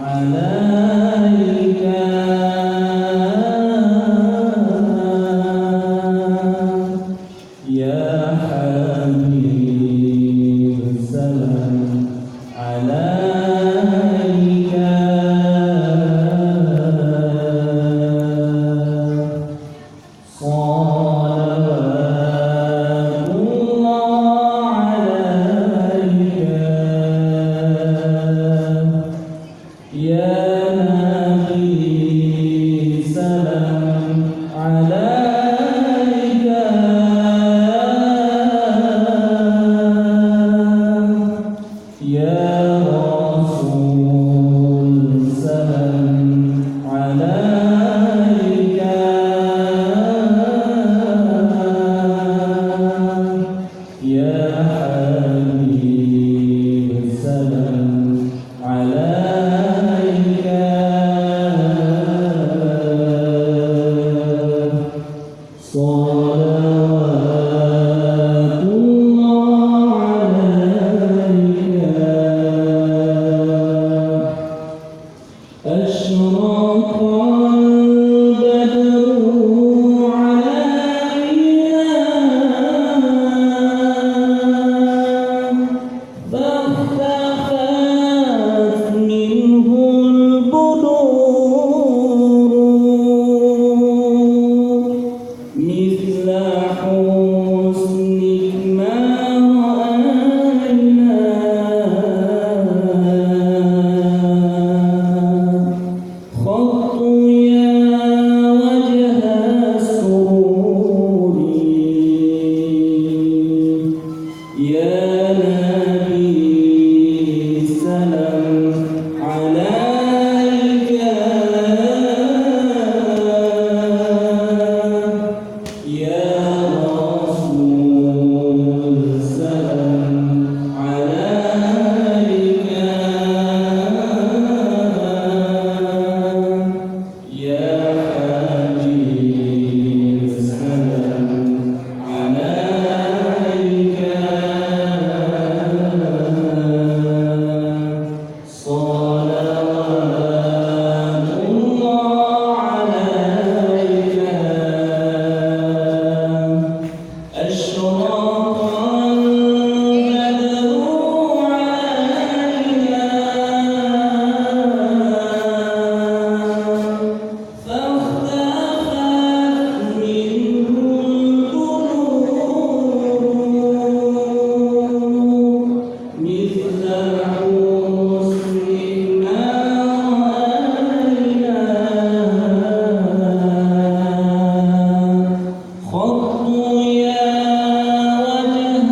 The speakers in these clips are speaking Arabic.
عليك يا حبيب السلام عليك صلوات الله عليك يا نبي سلام عليك يا رسول سلام عليك يا حبيب السلام عليك صلوات الله عليك أشرق البدر علينا فاختفت منه البدور مثل حسنك ما رأينا خط يا وجه السرور يا نبي سلام عليك يا رسول سلام عليك يا حبيب سلام عليك صلوات الله عليك أشرق البدر علينا فاختفت منه البدور مثل حسنك ما رأينا خط يا وجه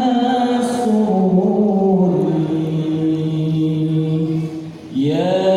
السرور يا